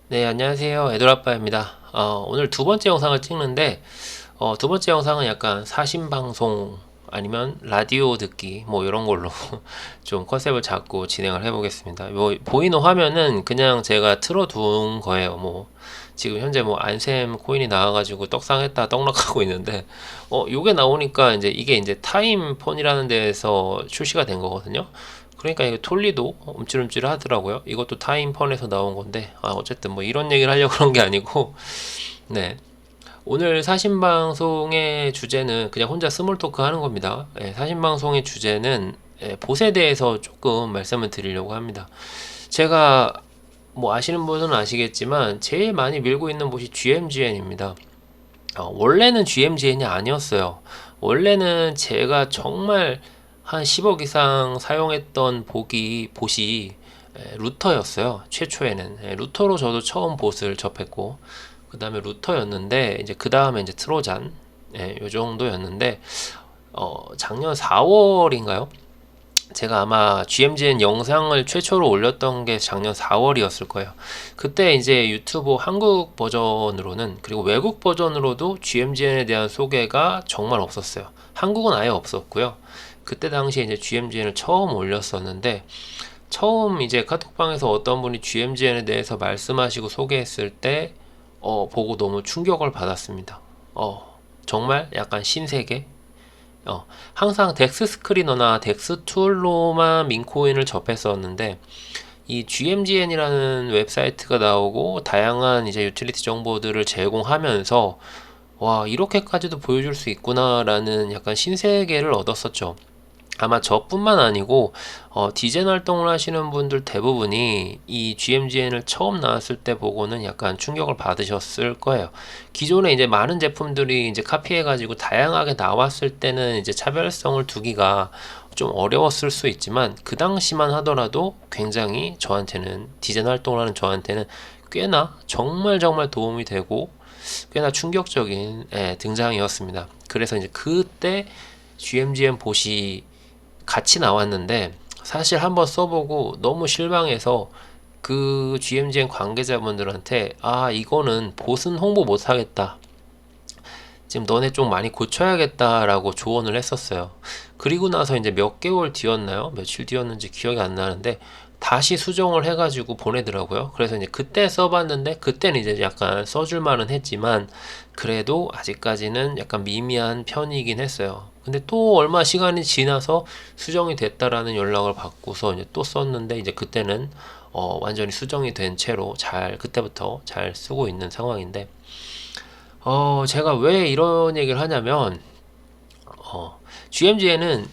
네, 안녕하세요. 에돌아빠입니다. 오늘 두 번째 영상을 찍는데, 두 번째 영상은 약간 사심방송 아니면 라디오 듣기 뭐 이런 걸로 좀 컨셉을 잡고 진행을 해보겠습니다. 뭐 보이는 화면은 그냥 제가 틀어둔 거예요. 뭐 지금 현재 뭐 안샘 코인이 나와가지고 떡상했다 떡락하고 있는데, 요게 나오니까 이게 이제 타임폰이라는 데에서 출시가 된 거거든요. 그러니까 이게 톨리도 움찔움찔 하더라고요. 이것도 타임펀에서 나온 건데, 어쨌든 뭐 이런 얘기를 하려고 그런 게 아니고, 네. 오늘 사신방송의 주제는 그냥 혼자 스몰 토크 하는 겁니다. 사신방송의 주제는 봇에 대해서 조금 말씀을 드리려고 합니다. 제가 뭐 아시는 분은 아시겠지만 제일 많이 밀고 있는 봇이 GMGN입니다. 원래는 GMGN이 아니었어요. 원래는 제가 정말 한 10억 이상 사용했던 봇이 루터였어요. 최초에는. 루터로 저도 처음 봇을 접했고, 그 다음에 루터였는데, 이제 그 다음에 이제 트로잔, 요 정도였는데, 작년 4월인가요? 제가 아마 GMGN 영상을 최초로 올렸던 게 작년 4월이었을 거예요. 그때 이제 유튜브 한국 버전으로는, 그리고 외국 버전으로도 GMGN에 대한 소개가 정말 없었어요. 한국은 아예 없었고요. 그때 당시에 이제 GMGN을 처음 올렸었는데, 처음 이제 카톡방에서 어떤 분이 GMGN에 대해서 말씀하시고 소개했을 때, 보고 너무 충격을 받았습니다. 정말 약간 신세계? 항상 덱스 스크리너나 덱스 툴로만 민코인을 접했었는데, 이 GMGN이라는 웹사이트가 나오고 다양한 이제 유틸리티 정보들을 제공하면서 와, 이렇게까지도 보여줄 수 있구나라는 약간 신세계를 얻었었죠. 아마 저뿐만 아니고 디젠 활동을 하시는 분들 대부분이 이 GMGN을 처음 나왔을 때 보고는 약간 충격을 받으셨을 거예요. 기존에 이제 많은 제품들이 이제 카피해가지고 다양하게 나왔을 때는 이제 차별성을 두기가 좀 어려웠을 수 있지만 그 당시만 하더라도 굉장히 저한테는 디젠 활동을 하는 저한테는 꽤나 정말 정말 도움이 되고 꽤나 충격적인 등장이었습니다. 그래서 이제 그때 GMGN 봇이 같이 나왔는데 사실 한번 써보고 너무 실망해서 그 GMGN 관계자분들한테 이거는 봇은 홍보 못하겠다, 지금 너네 좀 많이 고쳐야겠다라고 조언을 했었어요. 그리고 나서 이제 몇 개월 뒤였나요? 며칠 뒤였는지 기억이 안 나는데 다시 수정을 해가지고 보내더라고요. 그래서 이제 그때 써봤는데 그때는 이제 약간 써줄 만은 했지만 그래도 아직까지는 약간 미미한 편이긴 했어요. 근데 또 얼마 시간이 지나서 수정이 됐다라는 연락을 받고서 이제 또 썼는데 이제 그때는 완전히 수정이 된 채로 그때부터 잘 쓰고 있는 상황인데, 제가 왜 이런 얘기를 하냐면, GMG에는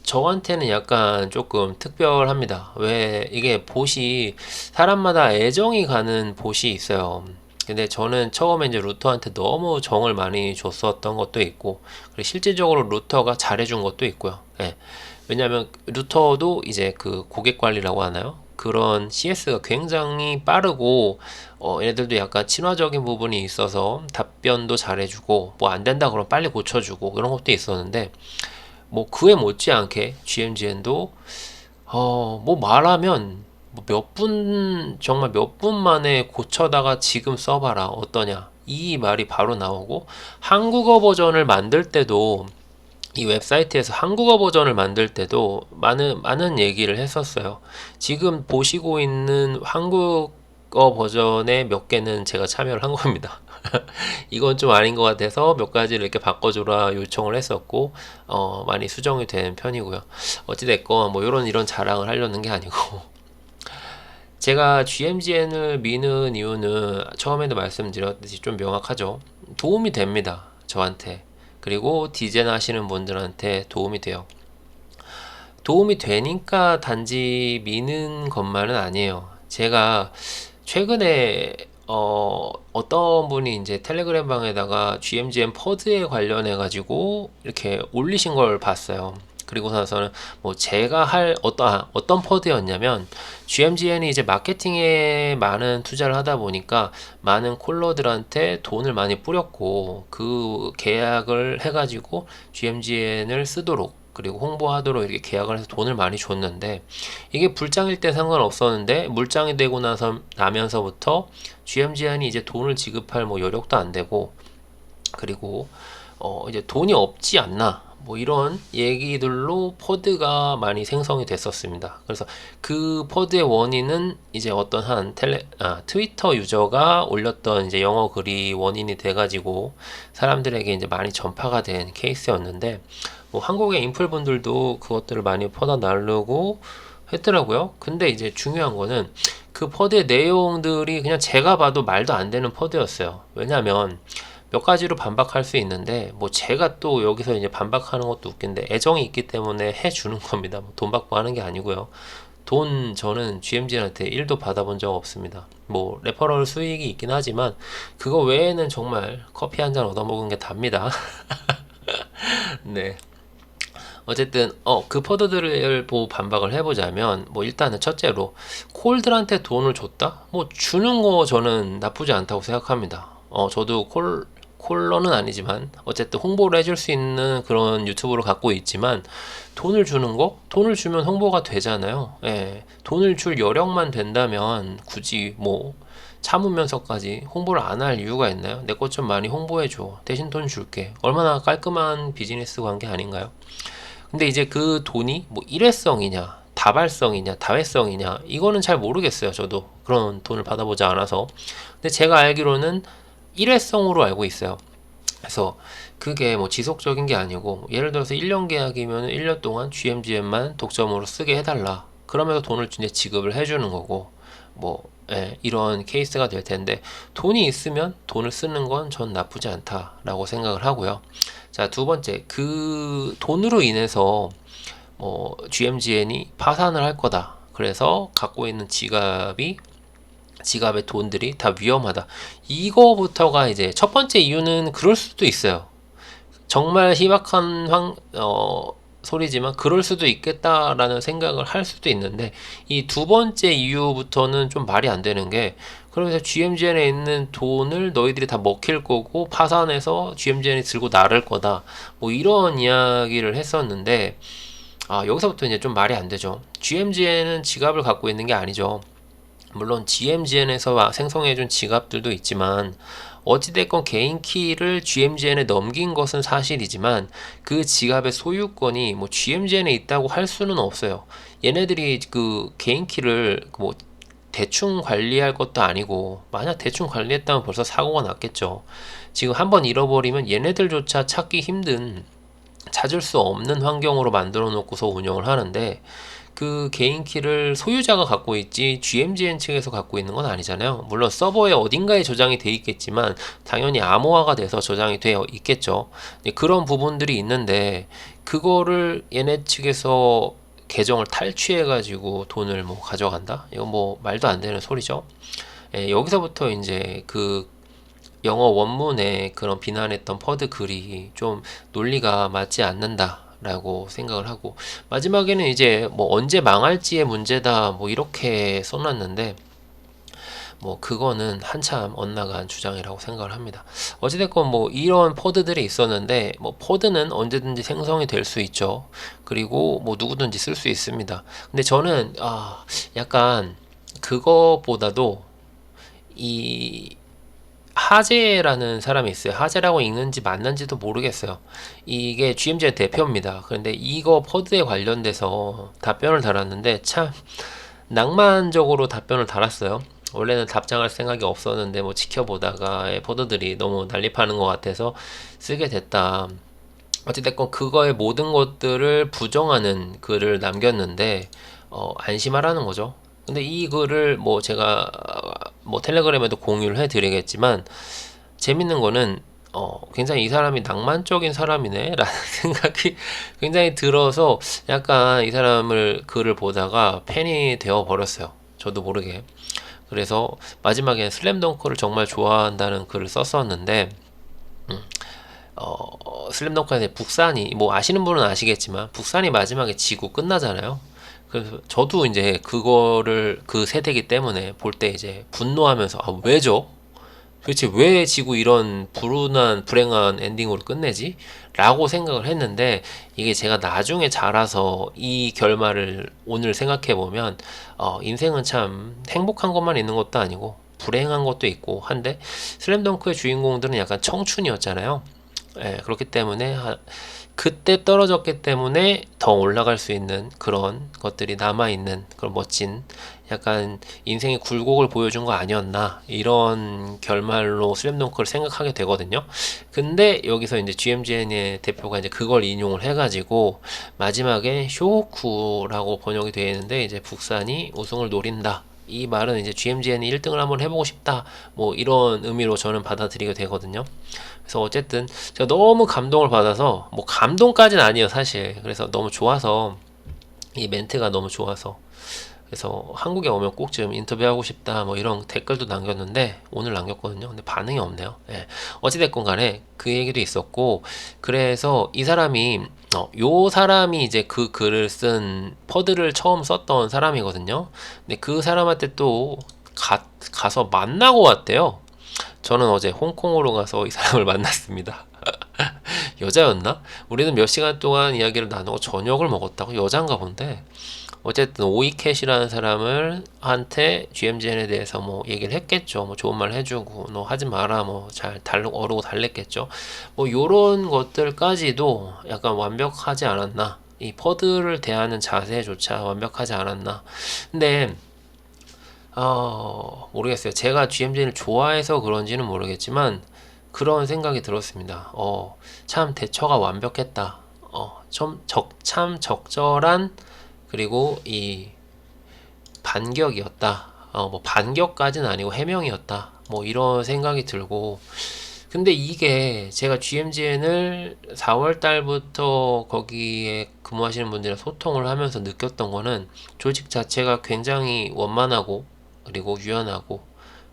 저한테는 약간 조금 특별합니다. 왜 이게 봇이 사람마다 애정이 가는 봇이 있어요. 근데 저는 처음에 이제 루터한테 너무 정을 많이 줬었던 것도 있고, 그리고 실질적으로 루터가 잘해준 것도 있고요. 예. 왜냐하면 루터도 이제 그 고객 관리라고 하나요? 그런 CS가 굉장히 빠르고, 얘네들도 약간 친화적인 부분이 있어서 답변도 잘해주고, 뭐 안 된다 그러면 빨리 고쳐주고, 그런 것도 있었는데, 뭐 그에 못지않게 GMGN도 뭐 말하면 뭐 몇 분, 정말 몇 분 만에 고쳐다가 지금 써봐라 어떠냐, 이 말이 바로 나오고, 한국어 버전을 만들 때도 이 웹사이트에서 한국어 버전을 만들 때도 많은 얘기를 했었어요. 지금 보시고 있는 한국어 버전의 몇 개는 제가 참여를 한 겁니다. 이건 좀 아닌 것 같아서 몇 가지를 이렇게 바꿔줘라 요청을 했었고, 많이 수정이 된 편이고요. 어찌됐건 뭐 이런 자랑을 하려는 게 아니고, 제가 GMGN을 미는 이유는 처음에도 말씀드렸듯이 좀 명확하죠. 도움이 됩니다, 저한테. 그리고 디젠 하시는 분들한테 도움이 돼요. 도움이 되니까 단지 미는 것만은 아니에요. 제가 최근에 어떤 분이 이제 텔레그램 방에다가 GMGM 퍼드에 관련해 가지고 이렇게 올리신 걸 봤어요. 그리고 나서는 뭐 제가 할 어떤 퍼드였냐면, GMGN이 이제 마케팅에 많은 투자를 하다 보니까 많은 콜러들한테 돈을 많이 뿌렸고 그 계약을 해가지고 GMGN을 쓰도록, 그리고 홍보하도록 이렇게 계약을 해서 돈을 많이 줬는데, 이게 불장일 때 상관없었는데 물장이 되고 나면서부터 GMGN이 이제 돈을 지급할 뭐 여력도 안 되고, 그리고 이제 돈이 없지 않나 뭐 이런 얘기들로 퍼드가 많이 생성이 됐었습니다. 그래서 그 퍼드의 원인은 이제 어떤 한 트위터 유저가 올렸던 이제 영어 글이 원인이 돼가지고 사람들에게 이제 많이 전파가 된 케이스였는데, 뭐 한국의 인플 분들도 그것들을 많이 퍼다 나르고 했더라고요. 근데 이제 중요한 거는 그 퍼드의 내용들이 그냥 제가 봐도 말도 안 되는 퍼드였어요. 왜냐면 몇 가지로 반박할 수 있는데, 뭐 제가 또 여기서 이제 반박하는 것도 웃긴데, 애정이 있기 때문에 해주는 겁니다. 뭐돈 받고 하는 게 아니고요. 돈 저는 GMG한테 1도 받아본 적 없습니다. 뭐 레퍼럴 수익이 있긴 하지만 그거 외에는 정말 커피 한 잔 얻어먹은 게 답니다. 네. 어쨌든 그 퍼드들을 보고 반박을 해보자면, 뭐 일단은 첫째로 콜들한테 돈을 줬다? 뭐 주는 거 저는 나쁘지 않다고 생각합니다. 저도 콜러는 아니지만 어쨌든 홍보를 해줄 수 있는 그런 유튜브를 갖고 있지만, 돈을 주는 거? 돈을 주면 홍보가 되잖아요. 예, 돈을 줄 여력만 된다면 굳이 뭐 참으면서까지 홍보를 안 할 이유가 있나요? 내 것 좀 많이 홍보해줘, 대신 돈 줄게. 얼마나 깔끔한 비즈니스 관계 아닌가요? 근데 이제 그 돈이 뭐 일회성이냐 다발성이냐 다회성이냐, 이거는 잘 모르겠어요. 저도 그런 돈을 받아보지 않아서. 근데 제가 알기로는 일회성으로 알고 있어요. 그래서 그게 뭐 지속적인 게 아니고, 예를 들어서 1년 계약이면 1년 동안 GMGM만 독점으로 쓰게 해달라, 그러면서 돈을 이제 지급을 해주는 거고, 뭐 이런 케이스가 될 텐데, 돈이 있으면 돈을 쓰는 건 전 나쁘지 않다라고 생각을 하고요. 자, 두 번째, 그 돈으로 인해서 뭐 GMGN이 파산을 할 거다, 그래서 갖고 있는 지갑의 돈들이 다 위험하다, 이거부터가 이제 첫 번째 이유는 그럴 수도 있어요. 정말 희박한 소리지만 그럴 수도 있겠다라는 생각을 할 수도 있는데, 이 두 번째 이유부터는 좀 말이 안 되는 게, 그러면서 GMGN에 있는 돈을 너희들이 다 먹힐 거고 파산해서 GMGN이 들고 나를 거다, 뭐 이런 이야기를 했었는데, 여기서부터 이제 좀 말이 안 되죠. GMGN은 지갑을 갖고 있는 게 아니죠. 물론 GMGN에서 생성해준 지갑들도 있지만, 어찌됐건 개인 키를 GMGN에 넘긴 것은 사실이지만 그 지갑의 소유권이 뭐 GMGN에 있다고 할 수는 없어요. 얘네들이 그 개인 키를 뭐 대충 관리할 것도 아니고, 만약 대충 관리했다면 벌써 사고가 났겠죠. 지금 한번 잃어버리면 얘네들조차 찾을 수 없는 환경으로 만들어 놓고서 운영을 하는데, 그 개인 키를 소유자가 갖고 있지 GMGN 측에서 갖고 있는 건 아니잖아요. 물론 서버에 어딘가에 저장이 돼 있겠지만 당연히 암호화가 돼서 저장이 되어 있겠죠. 그런 부분들이 있는데, 그거를 얘네 측에서 계정을 탈취해 가지고 돈을 뭐 가져간다? 이건 뭐 말도 안 되는 소리죠. 여기서부터 이제 그 영어 원문에 그런 비난했던 퍼드 글이 좀 논리가 맞지 않는다 라고 생각을 하고, 마지막에는 이제 뭐 언제 망할지의 문제다 뭐 이렇게 써놨는데, 뭐 그거는 한참 엇나간 주장이라고 생각을 합니다. 어찌됐건 뭐 이런 퍼드들이 있었는데, 뭐 퍼드는 언제든지 생성이 될 수 있죠. 그리고 뭐 누구든지 쓸 수 있습니다. 근데 저는 약간 그거보다도 이 하재라는 사람이 있어요. 하재라고 읽는지 맞는지도 모르겠어요. 이게 GMG의 대표입니다. 그런데 이거 퍼드에 관련돼서 답변을 달았는데 참 낭만적으로 답변을 달았어요. 원래는 답장할 생각이 없었는데 뭐 지켜보다가 퍼드들이 너무 난립하는 것 같아서 쓰게 됐다. 어찌됐건 그거의 모든 것들을 부정하는 글을 남겼는데, 안심하라는 거죠. 근데 이 글을 뭐 제가 뭐 텔레그램에도 공유를 해드리겠지만, 재밌는 거는 굉장히 이 사람이 낭만적인 사람이네 라는 생각이 굉장히 들어서, 약간 이 사람을 글을 보다가 팬이 되어 버렸어요. 저도 모르게. 그래서 마지막에 슬램덩크를 정말 좋아한다는 글을 썼었는데, 슬램덩크에 북산이, 뭐 아시는 분은 아시겠지만 북산이 마지막에 지고 끝나잖아요. 그래서 저도 이제 그거를 그 세대이기 때문에 볼 때 이제 분노하면서, 왜죠? 도대체 왜 지구 이런 불행한 엔딩으로 끝내지? 라고 생각을 했는데, 이게 제가 나중에 자라서 이 결말을 오늘 생각해보면, 인생은 참 행복한 것만 있는 것도 아니고 불행한 것도 있고 한데, 슬램덩크의 주인공들은 약간 청춘이었잖아요. 예, 그렇기 때문에 그때 떨어졌기 때문에 더 올라갈 수 있는 그런 것들이 남아있는 그런 멋진 약간 인생의 굴곡을 보여준 거 아니었나, 이런 결말로 슬램덩크를 생각하게 되거든요. 근데 여기서 이제 GMGN의 대표가 이제 그걸 인용을 해가지고 마지막에 쇼호쿠라고 번역이 되어 있는데, 이제 북산이 우승을 노린다, 이 말은 이제 GMGN이 1등을 한번 해보고 싶다, 뭐 이런 의미로 저는 받아들이게 되거든요. 그래서 어쨌든 제가 너무 감동을 받아서, 뭐 감동까지는 아니에요 사실. 그래서 너무 좋아서, 이 멘트가 너무 좋아서, 그래서 한국에 오면 꼭 좀 인터뷰하고 싶다 뭐 이런 댓글도 남겼는데, 오늘 남겼거든요. 근데 반응이 없네요. 예. 어찌됐건 간에 그 얘기도 있었고, 그래서 이 사람이 요 사람이 이제 그 글을 쓴 퍼드를 처음 썼던 사람이거든요. 근데 그 사람한테 또 가서 만나고 왔대요. 저는 어제 홍콩으로 가서 이 사람을 만났습니다. 여자였나? 우리는 몇 시간 동안 이야기를 나누고 저녁을 먹었다고. 여잔가 본데, 어쨌든 오이캣이라는 사람을 한테 GMGN에 대해서 뭐 얘기를 했겠죠. 뭐 좋은 말 해주고, 너 하지 마라, 뭐 잘 어르고 달랬겠죠. 뭐 요런 것들까지도 약간 완벽하지 않았나, 이 퍼드를 대하는 자세조차 완벽하지 않았나. 근데 모르겠어요. 제가 GMGN을 좋아해서 그런지는 모르겠지만 그런 생각이 들었습니다. 참 대처가 완벽했다. 참 적절한, 그리고 이 반격이었다. 뭐 반격까지는 아니고 해명이었다. 뭐 이런 생각이 들고, 근데 이게 제가 GMGN을 4월 달부터 거기에 근무하시는 분들이랑 소통을 하면서 느꼈던 거는, 조직 자체가 굉장히 원만하고, 그리고 유연하고,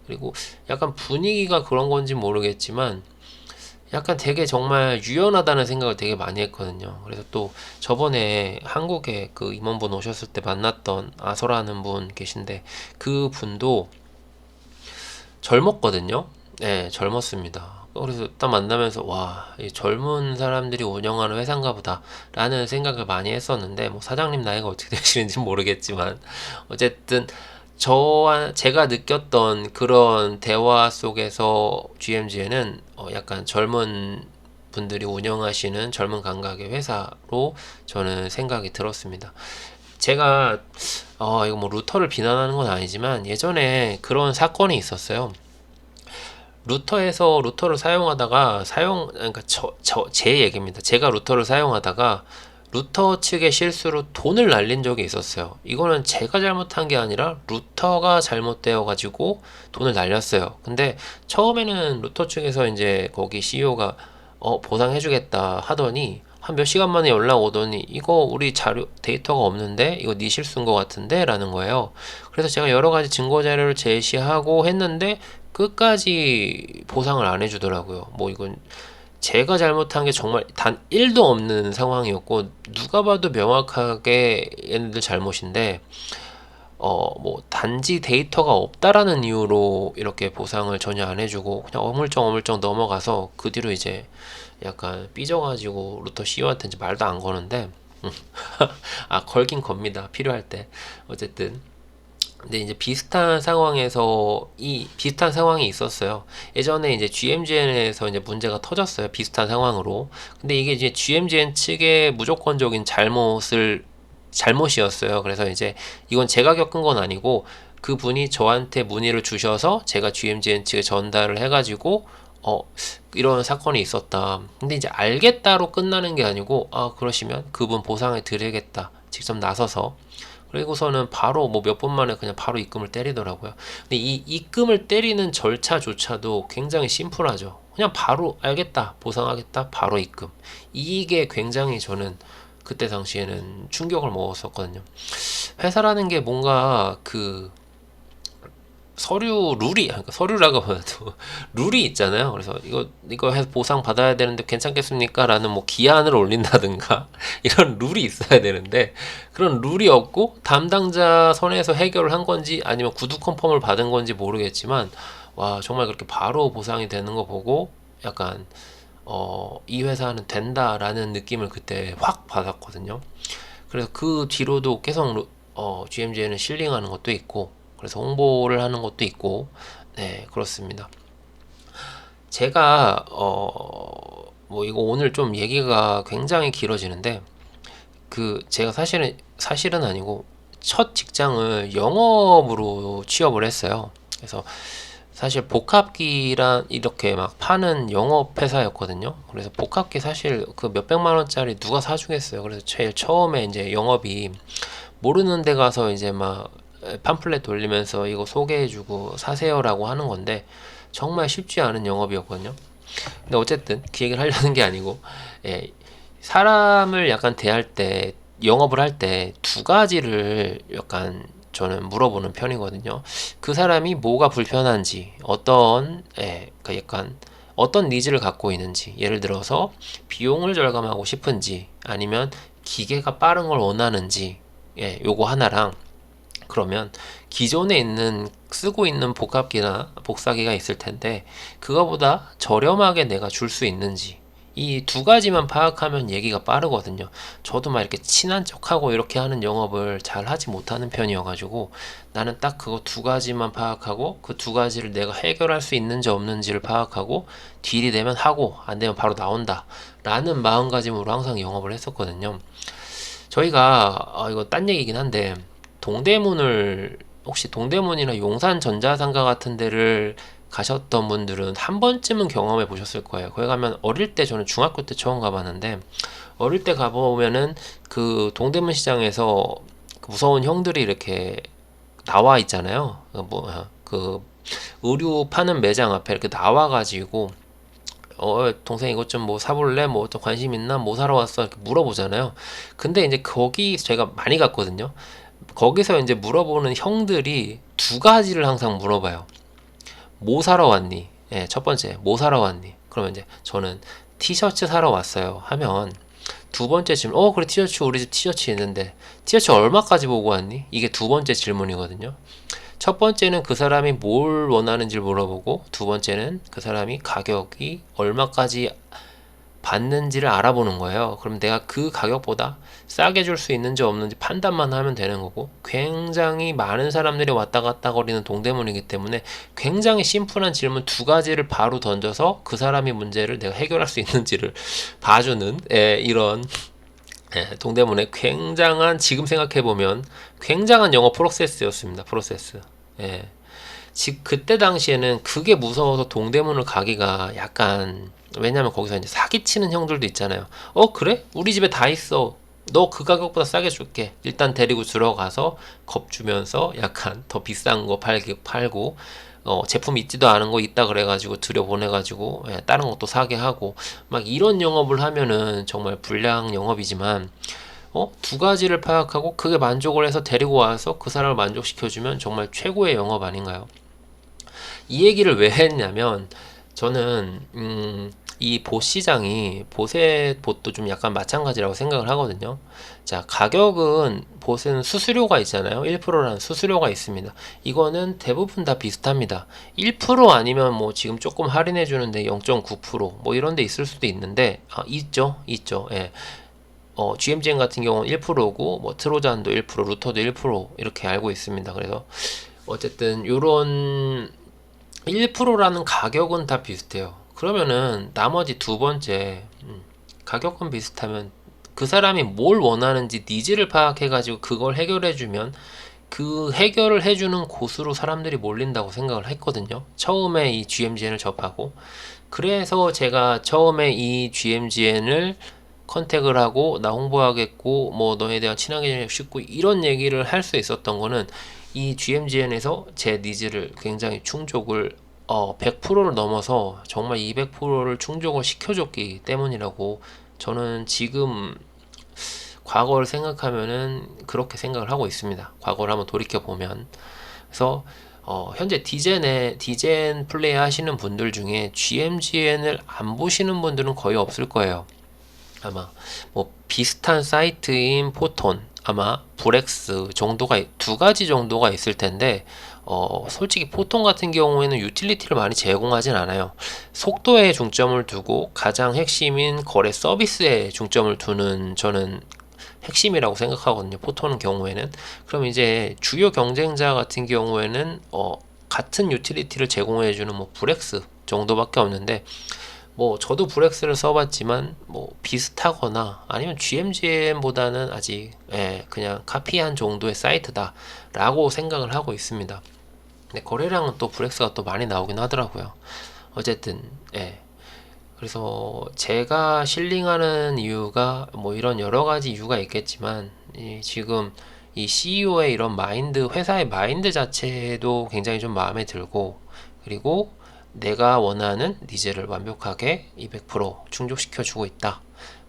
그리고 약간 분위기가 그런 건지 모르겠지만 약간 되게 정말 유연하다는 생각을 되게 많이 했거든요. 그래서 또 저번에 한국에 그 임원분 오셨을 때 만났던 아서라는 분 계신데, 그 분도 젊었거든요. 네, 젊었습니다. 그래서 딱 만나면서 와, 이 젊은 사람들이 운영하는 회사인가 보다 라는 생각을 많이 했었는데, 뭐 사장님 나이가 어떻게 되시는지 모르겠지만 어쨌든 제가 느꼈던 그런 대화 속에서 GMG에는 약간 젊은 분들이 운영하시는 젊은 감각의 회사로 저는 생각이 들었습니다. 제가 이거 뭐 루터를 비난하는 건 아니지만, 예전에 그런 사건이 있었어요. 루터를 사용하다가 그러니까 제 얘기입니다. 제가 루터를 사용하다가 루터 측의 실수로 돈을 날린 적이 있었어요. 이거는 제가 잘못한 게 아니라 루터가 잘못되어 가지고 돈을 날렸어요. 근데 처음에는 루터 측에서 이제 거기 CEO가 보상해주겠다 하더니 한 몇 시간 만에 연락 오더니, 이거 우리 자료 데이터가 없는데 이거 네 실수인 것 같은데 라는 거예요. 그래서 제가 여러 가지 증거 자료를 제시하고 했는데 끝까지 보상을 안 해주더라고요. 뭐 이건 제가 잘못한 게 정말 단 1도 없는 상황이었고, 누가 봐도 명확하게 얘네들 잘못인데, 뭐 단지 데이터가 없다라는 이유로 이렇게 보상을 전혀 안 해주고 그냥 어물쩡 넘어가서, 그 뒤로 이제 약간 삐져가지고 루터 CEO한테 이제 말도 안 거는데 걸긴 겁니다, 필요할 때. 어쨌든 근데 이제 비슷한 상황이 있었어요. 예전에 이제 GMGN에서 이제 문제가 터졌어요, 비슷한 상황으로. 근데 이게 이제 GMGN 측의 무조건적인 잘못이었어요. 그래서 이제 이건 제가 겪은 건 아니고, 그분이 저한테 문의를 주셔서 제가 GMGN 측에 전달을 해가지고 이런 사건이 있었다. 근데 이제 알겠다로 끝나는 게 아니고, 그러시면 그분 보상해 드리겠다, 직접 나서서. 그리고서는 바로 뭐 몇 분 만에 그냥 바로 입금을 때리더라고요. 근데 이 입금을 때리는 절차조차도 굉장히 심플하죠. 그냥 바로 알겠다, 보상하겠다, 바로 입금. 이게 굉장히 저는 그때 당시에는 충격을 먹었었거든요. 회사라는 게 뭔가 그 그러니까 서류라고 해도 룰이 있잖아요. 그래서 이거 해서 보상 받아야 되는데 괜찮겠습니까? 라는 뭐 기한을 올린다든가 이런 룰이 있어야 되는데, 그런 룰이 없고 담당자 선에서 해결을 한 건지 아니면 구두 컨펌을 받은 건지 모르겠지만, 와, 정말 그렇게 바로 보상이 되는 거 보고 약간 이 회사는 된다라는 느낌을 그때 확 받았거든요. 그래서 그 뒤로도 계속 GMG에는 실링하는 것도 있고, 그래서 홍보를 하는 것도 있고, 네, 그렇습니다. 제가 뭐 이거 오늘 좀 얘기가 굉장히 길어지는데, 그 제가 사실은 아니고 첫 직장을 영업으로 취업을 했어요. 그래서 사실 복합기란 이렇게 막 파는 영업 회사였거든요. 그래서 복합기 사실 그 몇백만 원짜리 누가 사주겠어요. 그래서 제일 처음에 이제 영업이 모르는 데 가서 이제 막 팜플렛 돌리면서 이거 소개해주고 사세요라고 하는 건데 정말 쉽지 않은 영업이었거든요. 근데 어쨌든 그 얘기를 하려는 게 아니고, 예, 사람을 약간 대할 때, 영업을 할 때 두 가지를 약간 저는 물어보는 편이거든요. 그 사람이 뭐가 불편한지, 그 약간 어떤 니즈를 갖고 있는지, 예를 들어서 비용을 절감하고 싶은지, 아니면 기계가 빠른 걸 원하는지, 예, 요거 하나랑, 그러면 기존에 쓰고 있는 복합기나 복사기가 있을 텐데 그거보다 저렴하게 내가 줄 수 있는지, 이 두 가지만 파악하면 얘기가 빠르거든요. 저도 막 이렇게 친한 척하고 이렇게 하는 영업을 잘 하지 못하는 편이어가지고 나는 딱 그거 두 가지만 파악하고 그 두 가지를 내가 해결할 수 있는지 없는지를 파악하고 딜이 되면 하고 안 되면 바로 나온다 라는 마음가짐으로 항상 영업을 했었거든요. 저희가 이거 딴 얘기긴 한데 혹시 동대문이나 용산 전자상가 같은 데를 가셨던 분들은 한 번쯤은 경험해 보셨을 거예요. 거기 가면 어릴 때, 저는 중학교 때 처음 가봤는데 어릴 때 가보면은 그 동대문 시장에서 그 무서운 형들이 이렇게 나와 있잖아요. 그 의류 파는 매장 앞에 이렇게 나와가지고 동생 이것 좀 뭐 사볼래? 뭐 또 관심 있나? 뭐 사러 왔어? 이렇게 물어보잖아요. 근데 이제 거기 제가 많이 갔거든요. 거기서 이제 물어보는 형들이 두 가지를 항상 물어봐요. 뭐 사러 왔니? 예, 첫 번째, 뭐 사러 왔니? 그러면 이제 저는 티셔츠 사러 왔어요. 하면 두 번째 질문, 그래, 티셔츠, 우리 집 티셔츠 있는데, 티셔츠 얼마까지 보고 왔니? 이게 두 번째 질문이거든요. 첫 번째는 그 사람이 뭘 원하는지를 물어보고, 두 번째는 그 사람이 가격이 얼마까지 받는지를 알아보는 거예요. 그럼 내가 그 가격보다 싸게 줄 수 있는지 없는지 판단만 하면 되는 거고, 굉장히 많은 사람들이 왔다 갔다 거리는 동대문이기 때문에 굉장히 심플한 질문 두 가지를 바로 던져서 그 사람의 문제를 내가 해결할 수 있는지를 봐주는, 이런, 동대문의 굉장한, 지금 생각해보면 굉장한 영어 프로세스였습니다. 프로세스. 예. 그때 당시에는 그게 무서워서 동대문을 가기가 약간, 왜냐면 거기서 이제 사기치는 형들도 있잖아요. 그래? 우리 집에 다 있어. 너 그 가격보다 싸게 줄게. 일단 데리고 들어가서 겁주면서 약간 더 비싼 거 팔고, 제품 있지도 않은 거 있다 그래가지고 들여보내가지고, 다른 것도 사게 하고, 막 이런 영업을 하면은 정말 불량 영업이지만, 두 가지를 파악하고 그게 만족을 해서 데리고 와서 그 사람을 만족시켜주면 정말 최고의 영업 아닌가요? 이 얘기를 왜 했냐면, 저는 이 봇 시장이, 봇의 봇도 좀 약간 마찬가지라고 생각을 하거든요. 자, 가격은, 봇은 수수료가 있잖아요. 1%라는 수수료가 있습니다. 이거는 대부분 다 비슷합니다. 1% 아니면 뭐 지금 조금 할인해 주는데 0.9%뭐 이런 데 있을 수도 있는데, 있죠. 예. GMGN 같은 경우는 1%고 뭐 트로잔도 1%, 루터도 1% 이렇게 알고 있습니다. 그래서 어쨌든 요런 1%라는 가격은 다 비슷해요. 그러면은 나머지 두 번째, 가격은 비슷하면 그 사람이 뭘 원하는지 니즈를 파악해가지고 그걸 해결해주면 그 해결을 해주는 곳으로 사람들이 몰린다고 생각을 했거든요. 처음에 이 GMGN을 접하고, 그래서 제가 처음에 이 GMGN을 컨택을 하고 나 홍보하겠고 뭐 너에 대한 친하게 지내고 싶고 이런 얘기를 할 수 있었던 거는 이 GMGN에서 제 니즈를 굉장히 충족을 100%를 넘어서 정말 200%를 충족을 시켜줬기 때문이라고, 저는 지금 과거를 생각하면은 그렇게 생각을 하고 있습니다. 과거를 한번 돌이켜 보면. 그래서 현재 디젠 플레이 하시는 분들 중에 GMGN을 안 보시는 분들은 거의 없을 거예요. 아마 뭐 비슷한 사이트인 포톤, 아마 브렉스 정도가, 두 가지 정도가 있을 텐데 솔직히 포통 같은 경우에는 유틸리티를 많이 제공하진 않아요. 속도에 중점을 두고 가장 핵심인 거래 서비스에 중점을 두는 저는 핵심이라고 생각하거든요. 포토는 경우에는. 그럼 이제 주요 경쟁자 같은 경우에는 같은 유틸리티를 제공해주는 뭐 브렉스 정도밖에 없는데, 뭐 저도 브렉스를 써봤지만 뭐 비슷하거나 아니면 GMGM보다는 아직 그냥 카피한 정도의 사이트다 라고 생각을 하고 있습니다. 근데 거래량은 또 브렉스가 또 많이 나오긴 하더라고요. 어쨌든 그래서 제가 실링하는 이유가 뭐 이런 여러 가지 이유가 있겠지만, 지금 이 CEO의 이런 마인드, 회사의 마인드 자체도 굉장히 좀 마음에 들고, 그리고 내가 원하는 니즈를 완벽하게 200% 충족시켜 주고 있다.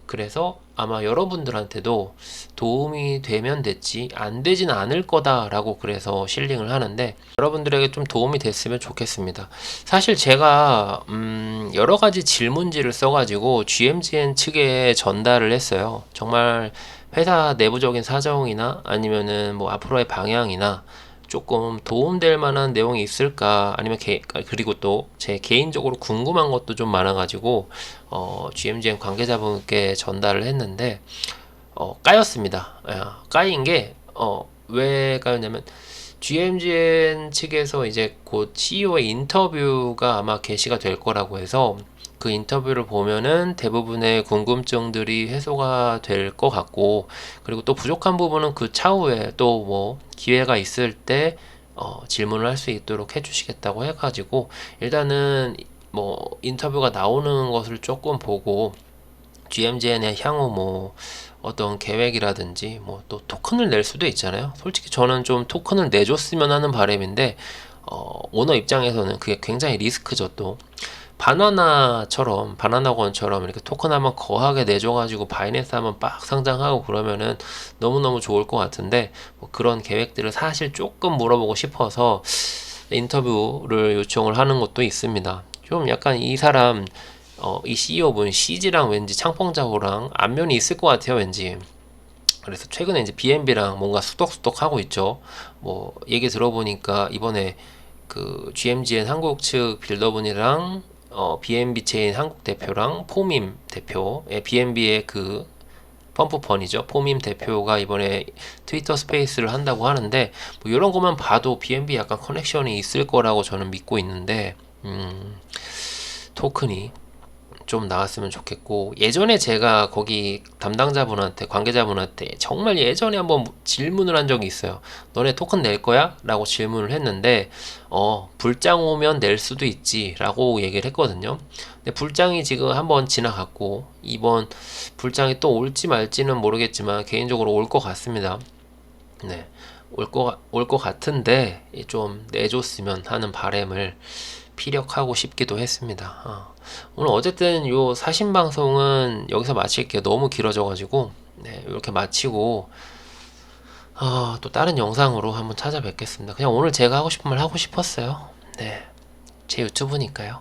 그래서 아마 여러분들한테도 도움이 되면 됐지 안 되진 않을 거다라고 그래서 실링을 하는데, 여러분들에게 좀 도움이 됐으면 좋겠습니다. 사실 제가 여러 가지 질문지를 써가지고 GMGN 측에 전달을 했어요. 정말 회사 내부적인 사정이나 아니면은 뭐 앞으로의 방향이나 조금 도움될 만한 내용이 있을까, 아니면 그리고 또 제 개인적으로 궁금한 것도 좀 많아가지고 GMGM 관계자분께 전달을 했는데 까였습니다. 까인 게 왜 까였냐면, GMGN 측에서 이제 곧 CEO의 인터뷰가 아마 게시가 될 거라고 해서, 그 인터뷰를 보면은 대부분의 궁금증들이 해소가 될 것 같고, 그리고 또 부족한 부분은 그 차후에 또 뭐 기회가 있을 때 질문을 할 수 있도록 해주시겠다고 해가지고, 일단은 뭐 인터뷰가 나오는 것을 조금 보고 GMGN의 향후 뭐 어떤 계획이라든지 뭐 또 토큰을 낼 수도 있잖아요. 솔직히 저는 좀 토큰을 내줬으면 하는 바람인데, 오너 입장에서는 그게 굉장히 리스크죠. 또 바나나권처럼 이렇게 토큰 한번 거하게 내줘가지고 바이낸스 한번 빡 상장하고 그러면은 너무너무 좋을 것 같은데, 뭐 그런 계획들을 사실 조금 물어보고 싶어서 인터뷰를 요청을 하는 것도 있습니다. 좀 약간 이 사람 이 CEO분 CG랑 왠지 창펑자호랑 안면이 있을 것 같아요, 왠지. 그래서 최근에 이제 BNB랑 뭔가 수덕수덕 하고 있죠. 뭐 얘기 들어보니까 이번에 그 GMGN 한국 측 빌더분이랑 BNB 체인 한국 대표랑 포밈 대표, BNB의 그 펌프펀이죠. 포밈 대표가 이번에 트위터 스페이스를 한다고 하는데, 뭐 이런 것만 봐도 BNB 약간 커넥션이 있을 거라고 저는 믿고 있는데, 토큰이 좀 나왔으면 좋겠고, 예전에 제가 거기 담당자분한테, 관계자분한테 정말 예전에 한번 질문을 한 적이 있어요. 너네 토큰 낼 거야? 라고 질문을 했는데 불장 오면 낼 수도 있지 라고 얘기를 했거든요. 근데 불장이 지금 한번 지나갔고, 이번 불장이 또 올지 말지는 모르겠지만 개인적으로 올 것 같습니다. 네, 올 것 같은데 좀 내줬으면 하는 바람을 피력하고 싶기도 했습니다. 오늘 어쨌든 요 사신 방송은 여기서 마칠게요. 너무 길어져가지고 이렇게 마치고 또 다른 영상으로 한번 찾아뵙겠습니다. 그냥 오늘 제가 하고 싶은 말 하고 싶었어요. 네, 제 유튜브니까요.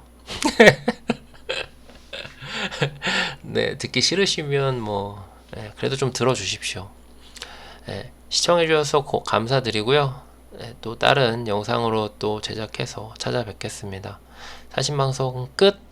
네, 듣기 싫으시면 뭐 그래도 좀 들어주십시오. 시청해주셔서 감사드리고요. 또 다른 영상으로 또 제작해서 찾아뵙겠습니다. 사신방송 끝.